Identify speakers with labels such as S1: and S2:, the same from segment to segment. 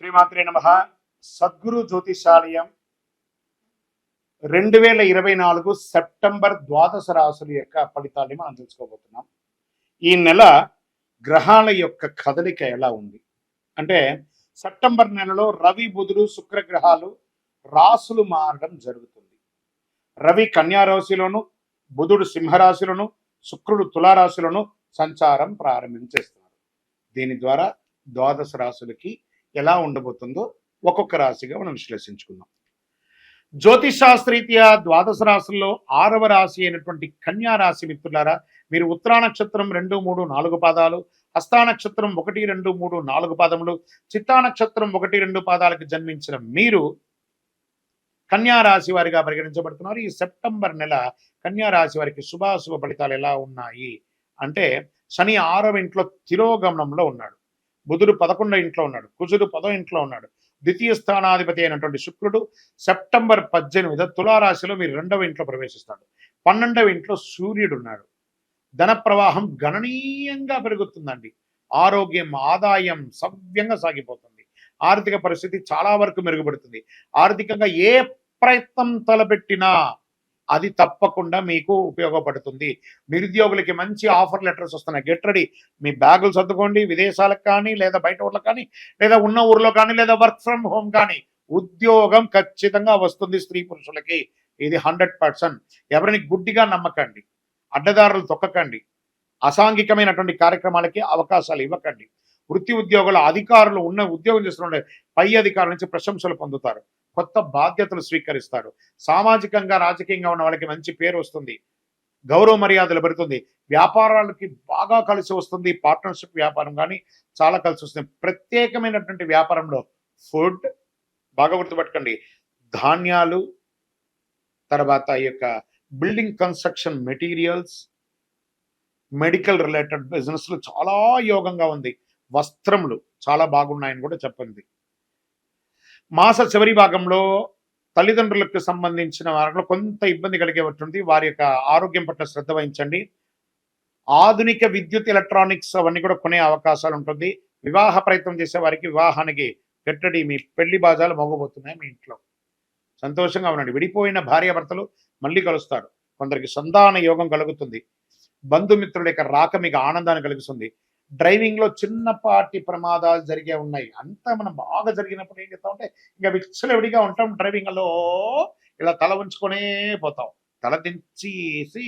S1: శ్రీమాత్రే నమః. సద్గురు జ్యోతిషాలయం 2024 సెప్టెంబర్ ద్వాదశ రాశుల యొక్క ఫలితాన్ని మనం తెలుసుకోబోతున్నాం. ఈ నెల గ్రహాల యొక్క కదలిక ఎలా ఉంది అంటే, సెప్టెంబర్ నెలలో రవి, బుధుడు, శుక్ర గ్రహాలు రాశులు మారడం జరుగుతుంది. రవి కన్యా రాశిలోను, బుధుడు సింహరాశిలోను, శుక్రుడు తులారాశిలోను సంచారం ప్రారంభించేస్తున్నారు. దీని ద్వారా ద్వాదశ రాశులకి ఎలా ఉండబోతుందో ఒక్కొక్క రాశిగా మనం విశ్లేషించుకుందాం. జ్యోతిషాస్త్రీత్యా ద్వాదశ రాశుల్లో 6వ రాశి అయినటువంటి కన్యా రాశి మిత్రులారా, మీరు ఉత్తరా నక్షత్రం 2, 3, 4 పాదాలు, హస్తా నక్షత్రం 1, 2, 3, 4 పాదములు, చిత్తా నక్షత్రం 1, 2 పాదాలకు జన్మించిన మీరు కన్యా రాశి వారిగా పరిగణించబడుతున్నారు. ఈ సెప్టెంబర్ నెల కన్యా రాశి వారికి శుభాశుభ ఫలితాలు ఎలా ఉన్నాయి అంటే, శని 6వ ఇంట్లో తిరోగమనంలో ఉన్నాడు, బుధుడు 11వ ఇంట్లో ఉన్నాడు, కుజుడు 10వ ఇంట్లో ఉన్నాడు. ద్వితీయ స్థానాధిపతి అయినటువంటి శుక్రుడు సెప్టెంబర్ 18 తులారాశిలో మీరు 2వ ఇంట్లో ప్రవేశిస్తాడు. 12వ ఇంట్లో సూర్యుడు ఉన్నాడు. ధన ప్రవాహం గణనీయంగా పెరుగుతుందండి. ఆరోగ్యం, ఆదాయం సవ్యంగా సాగిపోతుంది. ఆర్థిక పరిస్థితి చాలా వరకు మెరుగుపడుతుంది. ఆర్థికంగా ఏ ప్రయత్నం తలపెట్టినా అది తప్పకుండా మీకు ఉపయోగపడుతుంది. నిరుద్యోగులకి మంచి ఆఫర్ లెటర్స్ వస్తున్నాయి. Get ready. మీ బ్యాగులు సర్దుకోండి. విదేశాలకు కానీ, లేదా బయట ఊర్లకు కానీ, లేదా ఉన్న ఊర్లో కానీ, లేదా వర్క్ ఫ్రమ్ హోమ్ కానీ ఉద్యోగం ఖచ్చితంగా వస్తుంది. స్త్రీ పురుషులకి ఇది 100%. ఎవరిని గుడ్డిగా నమ్మకండి, అడ్డదారులు తొక్కకండి, అసాంఘికమైనటువంటి కార్యక్రమాలకి అవకాశాలు ఇవ్వకండి. వృత్తి ఉద్యోగుల అధికారులు ఉన్న ఉద్యోగం చేస్తున్న పై అధికారుల నుంచి ప్రశంసలు పొందుతారు. కొత్త బాధ్యతలు స్వీకరిస్తారు. సామాజికంగా, రాజకీయంగా ఉన్న వాళ్ళకి మంచి పేరు వస్తుంది. గౌరవ మర్యాదలు పెరుగుతుంది. వ్యాపారాలకి బాగా కలిసి వస్తుంది. పార్ట్నర్షిప్ వ్యాపారం కానీ చాలా కలిసి వస్తుంది. ప్రత్యేకమైనటువంటి వ్యాపారంలో ఫుడ్ బాగా గుర్తుపెట్టుకోండి, ధాన్యాలు, తర్వాత ఈ యొక్క building construction materials, medical related బిజినెస్లు చాలా యోగంగా ఉంది. వస్త్రములు చాలా బాగున్నాయని కూడా చెప్పింది. మాస చివరి భాగంలో తల్లిదండ్రులకు సంబంధించిన వారిలో కొంత ఇబ్బంది కలిగేటువంటి వారి యొక్క ఆరోగ్యం పట్ల శ్రద్ధ వహించండి. ఆధునిక విద్యుత్, ఎలక్ట్రానిక్స్ అవన్నీ కూడా కొనే అవకాశాలు ఉంటుంది. వివాహ ప్రయత్నం చేసే వారికి వివాహానికి గెట్టడి, మీ పెళ్లి బాజాలు మోగబోతున్నాయి. మీ ఇంట్లో సంతోషంగా ఉండండి. విడిపోయిన భార్యాభర్తలు మళ్ళీ కలుస్తారు. కొందరికి సంతాన యోగం కలుగుతుంది. బంధుమిత్రుల యొక్క రాక మీకు ఆనందాన్ని కలిగిస్తుంది. డ్రైవింగ్ లో చిన్నపాటి ప్రమాదాలు జరిగే ఉన్నాయి. అంతా మనం బాగా జరిగినప్పుడు ఏం చేస్తామంటే ఇంకా విచ్చలవిడిగా ఉంటాం. డ్రైవింగ్ లో ఇలా తల ఉంచుకొనే పోతాం. తల దించేసి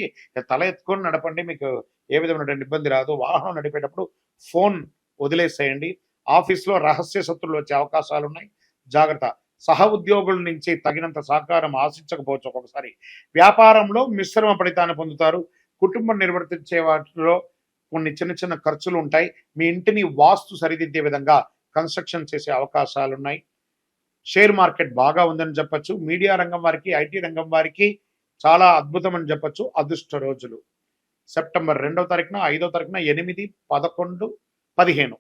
S1: తల ఎత్తుకొని నడపండి, మీకు ఏ విధమైనటువంటి ఇబ్బంది రాదు. వాహనం నడిపేటప్పుడు ఫోన్ వదిలేసేయండి. ఆఫీస్లో రహస్య శత్రువులు వచ్చే అవకాశాలు ఉన్నాయి, జాగ్రత్త. సహ ఉద్యోగుల నుంచి తగినంత సహకారం ఆశించకపోవచ్చు ఒక్కొక్కసారి. వ్యాపారంలో మిశ్రమ ఫలితాన్ని పొందుతారు. కుటుంబం నిర్వర్తించే వాటిలో కొన్ని చిన్న చిన్న ఖర్చులు ఉంటాయి. మీ ఇంటిని వాస్తు సరిదిద్దే విధంగా కన్స్ట్రక్షన్ చేసే అవకాశాలు ఉన్నాయి. షేర్ మార్కెట్ బాగా ఉందని చెప్పచ్చు. మీడియా రంగం వారికి, ఐటీ రంగం వారికి చాలా అద్భుతం అని చెప్పచ్చు. అదృష్ట రోజులు సెప్టెంబర్ 2వ తారీఖున, 5వ తారీఖున, 8, 11, 15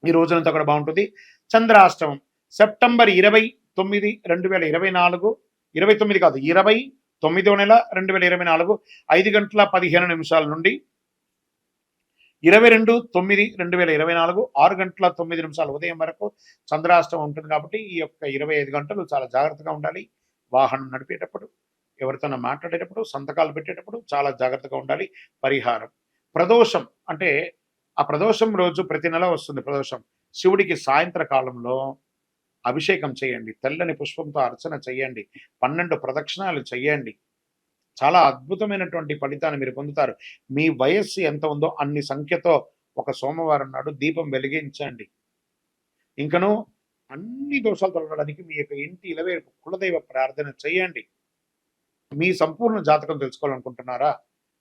S1: ఈ రోజులంతా కూడా బాగుంటుంది. చంద్రాష్టమం సెప్టెంబర్ 29, 2024, 29 కాదు 29వ నెల 2024 5 గంటల 15 నిమిషాల నుండి 22/9/2024 6 గంటల 9 నిమిషాలు ఉదయం వరకు చంద్రాష్టమం ఉంటుంది. కాబట్టి ఈ యొక్క 25 గంటలు చాలా జాగ్రత్తగా ఉండాలి. వాహనం నడిపేటప్పుడు, ఎవరితోనో మాట్లాడేటప్పుడు, సంతకాలు పెట్టేటప్పుడు చాలా జాగ్రత్తగా ఉండాలి. పరిహారం ప్రదోషం అంటే, ఆ ప్రదోషం రోజు ప్రతి నెల వస్తుంది ప్రదోషం. శివుడికి సాయంత్ర కాలంలో అభిషేకం చేయండి. తెల్లని పుష్పంతో అర్చన చేయండి. 12 ప్రదక్షిణాలు చేయండి. చాలా అద్భుతమైనటువంటి ఫలితాన్ని మీరు పొందుతారు. మీ వయస్సు ఎంత ఉందో అన్ని సంఖ్యతో ఒక సోమవారం నాడు దీపం వెలిగించండి. ఇంకను అన్ని దోషాలు తొలగడానికి మీ యొక్క ఇంటి ఇలవేల్పు కులదైవ ప్రార్థన చేయండి. మీ సంపూర్ణ జాతకం తెలుసుకోవాలనుకుంటున్నారా?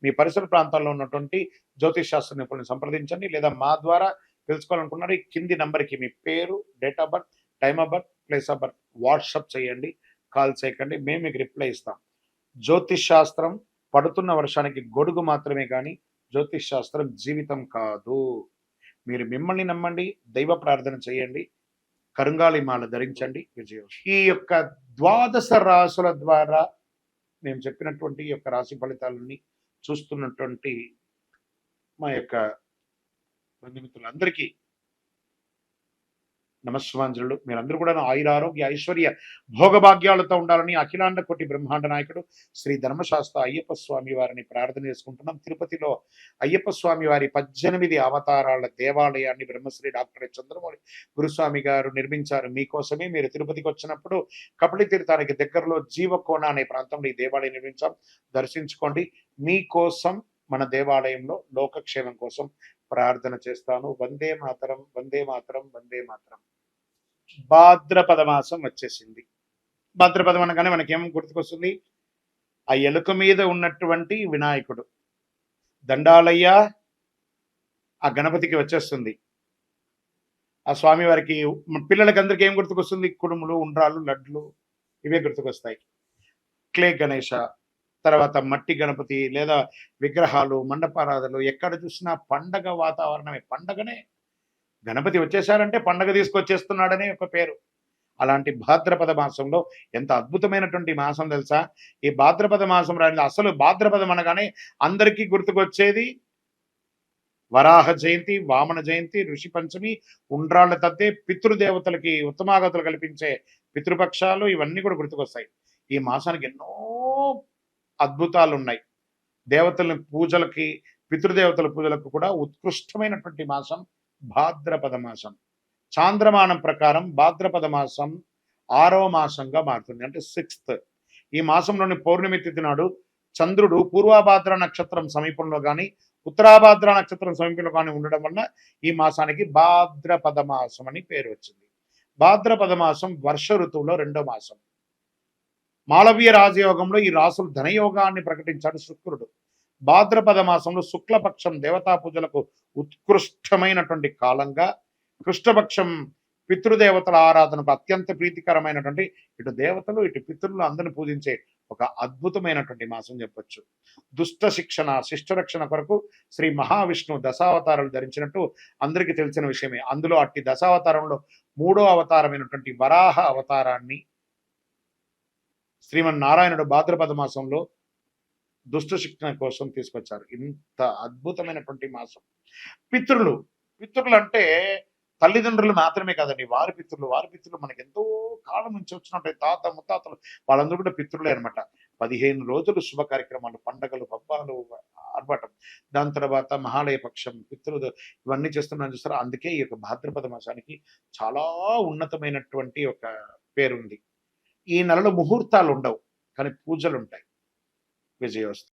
S1: మీ పరిసర ప్రాంతాల్లో ఉన్నటువంటి జ్యోతిష్ శాస్త్ర నిపుణులను సంప్రదించండి, లేదా మా ద్వారా తెలుసుకోవాలనుకున్నారు ఈ కింది నంబర్కి మీ పేరు, date of birth, time of birth, place of birth WhatsApp చేయండి. కాల్ చేయకండి, మేము మీకు రిప్లై ఇస్తాం. జ్యోతిష్ శాస్త్రం పడుతున్న వర్షానికి గొడుగు మాత్రమే కానీ జ్యోతిష్ శాస్త్రం జీవితం కాదు. మీరు మిమ్మల్ని నమ్మండి, దైవ ప్రార్థన చేయండి, కరుంగాలి మాల ధరించండి. విజయం. ఈ యొక్క ద్వాదశ రాశుల ద్వారా మేము చెప్పినటువంటి ఈ యొక్క రాశి ఫలితాలని చూస్తున్నటువంటి మా యొక్క బంధుమిత్రులందరికీ నమస్వాంజలు. మీరందరూ కూడా ఆయురారోగ్య ఐశ్వర్య భోగభాగ్యాలతో ఉండాలని అఖిలాండ కోటి బ్రహ్మాండ నాయకుడు శ్రీ ధర్మశాస్త్ర అయ్యప్ప స్వామి వారిని ప్రార్థన చేసుకుంటున్నాం. తిరుపతిలో అయ్యప్ప స్వామి వారి 18 అవతారాల దేవాలయాన్ని బ్రహ్మశ్రీ డాక్టర్ చంద్రమౌళి గురుస్వామి గారు నిర్మించారు. మీకోసమే మీరు తిరుపతికి వచ్చినప్పుడు కపిలి తీర్థానికి దగ్గరలో జీవకోన అనే ప్రాంతంలో ఈ దేవాలయం నిర్మించాం. దర్శించుకోండి. మీకోసం మన దేవాలయంలో లోకక్షేమం కోసం ప్రార్థన చేస్తాను. వందే మాతరం, వందే మాతరం, వందే మాతరం. భాద్రపద మాసం వచ్చేసింది. భాద్రపదం అనగానే మనకేం గుర్తుకొస్తుంది? ఆ ఎలుక మీద ఉన్నటువంటి వినాయకుడు దండాలయ్య ఆ గణపతికి వచ్చేస్తుంది. ఆ స్వామి వారికి పిల్లలకి అందరికీ ఏం గుర్తుకొస్తుంది? కుడుములు, ఉండ్రాలు, లడ్లు ఇవే గుర్తుకొస్తాయి. క్లే గణేష, తర్వాత మట్టి గణపతి లేదా విగ్రహాలు, మండపారాధనలు, ఎక్కడ చూసినా పండగ వాతావరణమే. పండగనే గణపతి వచ్చేసారంటే పండగ తీసుకొచ్చేస్తున్నాడనే ఒక పేరు. అలాంటి భాద్రపద మాసంలో ఎంత అద్భుతమైనటువంటి మాసం తెలుసా? ఈ భాద్రపద మాసం రాని అసలు భాద్రపదం అనగానే అందరికీ గుర్తుకొచ్చేది వరాహ జయంతి, వామన జయంతి, ఋషి పంచమి, ఉండ్రాళ్ల తద్దే, పితృదేవతలకి ఉత్తమాగతులు కల్పించే పితృపక్షాలు ఇవన్నీ కూడా గుర్తుకొస్తాయి. ఈ మాసానికి ఎన్నో అద్భుతాలు ఉన్నాయి. దేవతల పూజలకి, పితృదేవతల పూజలకు కూడా ఉత్కృష్టమైనటువంటి మాసం భాద్రపద మాసం. చాంద్రమానం ప్రకారం భాద్రపద మాసం 6వ మాసంగా మారుతుంది. అంటే 6th. ఈ మాసంలోని పౌర్ణమి తిథి నాడు చంద్రుడు పూర్వభాద్ర నక్షత్రం సమీపంలో కానీ ఉత్తరాభాద్ర నక్షత్రం సమీపంలో కానీ ఉండడం వల్ల ఈ మాసానికి భాద్రపద మాసం అని పేరు వచ్చింది. భాద్రపద మాసం వర్ష ఋతువులో 2వ మాసం. మాళవీయ రాజయోగంలో ఈ రాసులు ధనయోగాన్ని ప్రకటించాడు శుక్రుడు. భాద్రపద మాసంలో శుక్లపక్షం దేవతా పూజలకు ఉత్కృష్టమైనటువంటి కాలంగా, కృష్ణపక్షం పితృదేవతల ఆరాధనకు అత్యంత ప్రీతికరమైనటువంటి ఇటు దేవతలు ఇటు పితృలు అందరిని పూజించే ఒక అద్భుతమైనటువంటి మాసం చెప్పొచ్చు. దుష్ట శిక్షణ, శిష్టరక్షణ కొరకు శ్రీ మహావిష్ణువు దశావతారాలు ధరించినట్టు అందరికీ తెలిసిన విషయమే. అందులో అట్టి దశావతారంలో 3వ అవతారమైనటువంటి వరాహ అవతారాన్ని శ్రీమన్నారాయణుడు భాద్రపద మాసంలో దుష్ట శిక్షణ కోసం తీసుకొచ్చారు. ఇంత అద్భుతమైనటువంటి మాసం. పితృలు అంటే తల్లిదండ్రులు మాత్రమే కాదండి, వారి పితృలు మనకి ఎంతో కాలం నుంచి వచ్చినట్టు తాత ముత్తాతలు వాళ్ళందరూ కూడా పితృలే అనమాట. 15 రోజులు శుభ కార్యక్రమాలు, పండగలు, పబ్బాలు, ఆర్భాటం. దాని తర్వాత మహాలయ పక్షం, పితృలు ఇవన్నీ చేస్తున్నాను చూస్తారా. అందుకే ఈ యొక్క భాద్రపద మాసానికి చాలా ఉన్నతమైనటువంటి ఒక పేరుంది. ఈ నెలలో ముహూర్తాలు ఉండవు, కానీ పూజలు ఉంటాయి. విజయోస్తు.